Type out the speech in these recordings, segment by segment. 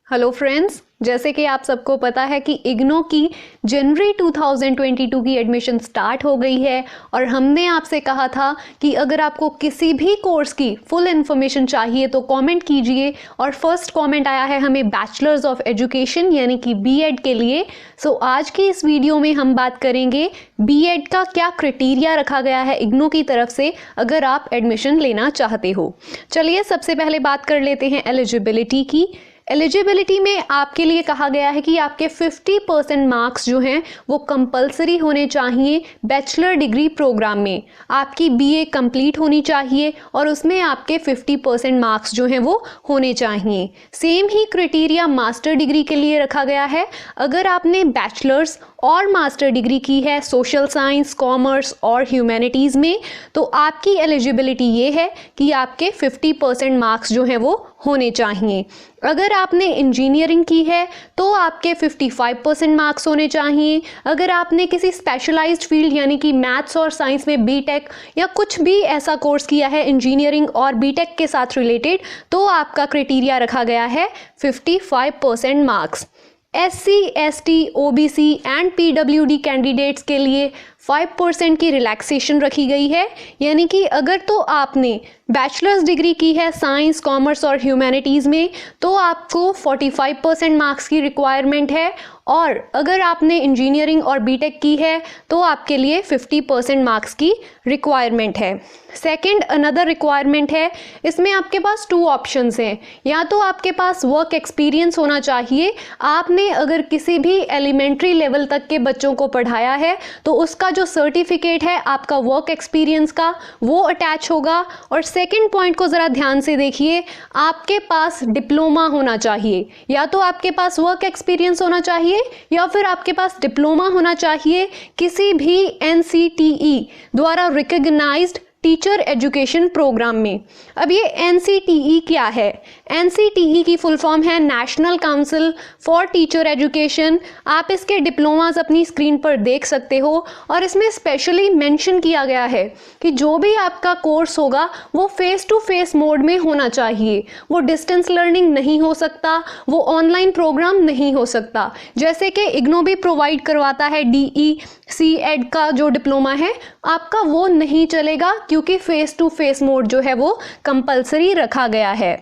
Hello friends, जैसे कि आप सबको पता है कि इग्नो की जनवरी 2022 की एडमिशन स्टार्ट हो गई है और हमने आपसे कहा था कि अगर आपको किसी भी कोर्स की फुल इन्फॉर्मेशन चाहिए तो कमेंट कीजिए। और फर्स्ट कमेंट आया है हमें बैचलर्स ऑफ एजुकेशन यानी कि बीएड के लिए। सो आज की इस वीडियो में हम बात करेंगे बीएड का क्या क्राइटेरिया रखा गया है इग्नो की तरफ से अगर आप एडमिशन लेना चाहते हो। चलिए सबसे पहले बात कर लेते हैं एलिजिबिलिटी की। एलिजिबिलिटी में आपके लिए कहा गया है कि आपके 50% मार्क्स जो हैं वो कंपलसरी होने चाहिए बैचलर डिग्री प्रोग्राम में। आपकी बीए कंप्लीट होनी चाहिए और उसमें आपके 50% मार्क्स जो हैं वो होने चाहिए। सेम ही क्राइटेरिया मास्टर डिग्री के लिए रखा गया है। अगर आपने बैचलर्स और मास्टर डिग्री की है सोशल साइंस, कॉमर्स और ह्यूमैनिटीज़ में, तो आपकी एलिजिबिलिटी ये है कि आपके 50% मार्क्स जो हैं वो होने चाहिए। अगर आपने इंजीनियरिंग की है तो आपके 55% मार्क्स होने चाहिए। अगर आपने किसी स्पेशलाइज्ड फील्ड यानी कि मैथ्स और साइंस में बीटेक या कुछ भी ऐसा कोर्स किया है इंजीनियरिंग और बीटेक के साथ रिलेटेड, तो आपका क्राइटेरिया रखा गया है 55% marks. SC, ST, OBC and PWD candidates के लिए 5% की रिलैक्सेशन रखी गई है। यानी कि अगर तो आपने बैचलर्स डिग्री की है साइंस, कॉमर्स और ह्यूमैनिटीज़ में तो आपको 45% मार्क्स की रिक्वायरमेंट है, और अगर आपने इंजीनियरिंग और बीटेक की है तो आपके लिए 50% मार्क्स की रिक्वायरमेंट है। सेकंड अनदर रिक्वायरमेंट है, इसमें आपके पास 2 ऑप्शंस हैं। या तो आपके पास वर्क एक्सपीरियंस होना चाहिए, आपने अगर किसी भी एलिमेंट्री लेवल तक के बच्चों को पढ़ाया है तो उसका जो सर्टिफिकेट है आपका वर्क एक्सपीरियंस का वो अटैच होगा। और सेकंड पॉइंट को ज़रा ध्यान से देखिए, आपके पास डिप्लोमा होना चाहिए। या तो आपके पास वर्क एक्सपीरियंस होना चाहिए या फिर आपके पास डिप्लोमा होना चाहिए किसी भी एनसीटीई द्वारा रिकॉग्नाइज्ड टीचर एजुकेशन प्रोग्राम में। अब ये एनसीटीई क्या है? एनसीटीई की फुल फॉर्म है national council for teacher education. आप इसके डिप्लोमास अपनी स्क्रीन पर देख सकते हो और इसमें स्पेशली मेंशन किया गया है कि जो भी आपका कोर्स होगा वो फेस टू फेस मोड में होना चाहिए। वो डिस्टेंस लर्निंग नहीं हो सकता, वो ऑनलाइन प्रोग्राम नहीं हो सकता। जैसे कि इग्नो भी प्रोवाइड करवाता है DECED का जो डिप्लोमा है, आपका वो नहीं चलेगा क्योंकि फेस टू फेस मोड जो है वो कंपलसरी रखा गया है।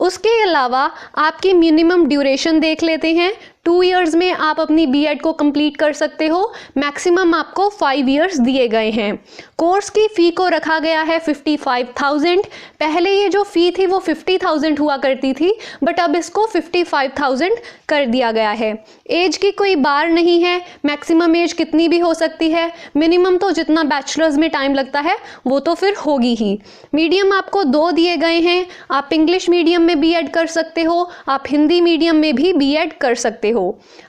उसके अलावा आपकी मिनिमम ड्यूरेशन देख लेते हैं। 2 इयर्स में आप अपनी बीएड को कंप्लीट कर सकते हो, मैक्सिमम आपको 5 इयर्स दिए गए हैं। कोर्स की फ़ी को रखा गया है 55,000। पहले ये जो फ़ी थी वो 50,000 हुआ करती थी, बट अब इसको 55,000 कर दिया गया है। एज की कोई बार नहीं है, मैक्सिमम एज कितनी भी हो सकती है। मिनिमम तो जितना बैचलर्स में टाइम लगता है वो तो फिर होगी ही। मीडियम आपको 2 दिए गए हैं, आप इंग्लिश मीडियम में बीएड कर सकते हो, आप हिंदी मीडियम में भी बीएड कर सकते हो।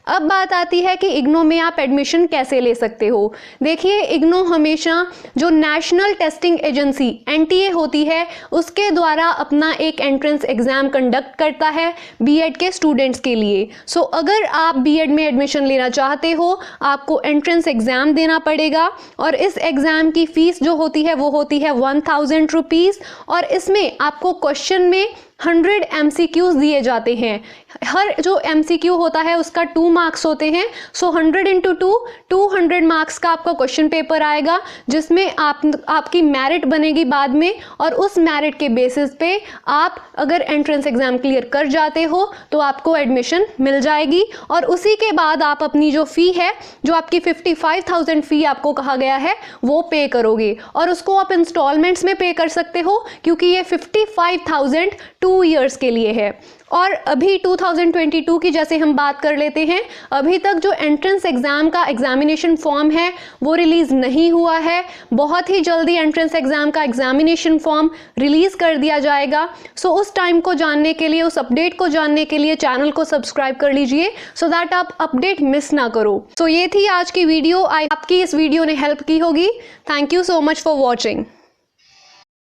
अब बात आती है कि इग्नो में आप एडमिशन कैसे ले सकते हो। देखिए, इग्नो हमेशा जो नेशनल टेस्टिंग एजेंसी NTA होती है उसके द्वारा अपना एक एंट्रेंस एग्जाम कंडक्ट करता है बीएड के स्टूडेंट्स के लिए। सो अगर आप बीएड में एडमिशन लेना चाहते हो आपको एंट्रेंस एग्जाम देना पड़ेगा और इस एग्जाम की फीस जो होती है वो होती है 1000 रुपीज़। और इसमें आपको क्वेश्चन में 100 MCQs दिए जाते हैं। हर जो MCQ होता है उसका 2 मार्क्स होते हैं। सो 100 × 2 200 मार्क्स का आपका क्वेश्चन पेपर आएगा जिसमें आपकी मेरिट बनेगी बाद में, और उस मेरिट के बेसिस पे आप अगर एंट्रेंस एग्जाम क्लियर कर जाते हो तो आपको एडमिशन मिल जाएगी। और उसी के बाद आप अपनी जो फ़ी है, जो आपकी 55,000 फ़ी आपको कहा गया है, वो पे करोगे और उसको आप इंस्टॉलमेंट्स में पे कर सकते हो क्योंकि ये 55,000 2 इयर्स के लिए है। और अभी 2022 की जैसे हम बात कर लेते हैं, अभी तक जो एंट्रेंस एग्ज़ाम का एग्जामिनेशन फॉर्म है वो रिलीज़ नहीं हुआ है। बहुत ही जल्दी एंट्रेंस एग्ज़ाम का एग्जामिनेशन फॉर्म रिलीज़ कर दिया जाएगा। सो उस टाइम को जानने के लिए, उस अपडेट को जानने के लिए चैनल को सब्सक्राइब कर लीजिए सो दैट आप अपडेट मिस ना करो। सो ये थी आज की वीडियो। आपकी इस वीडियो ने हेल्प की होगी। Thank you so much for watching.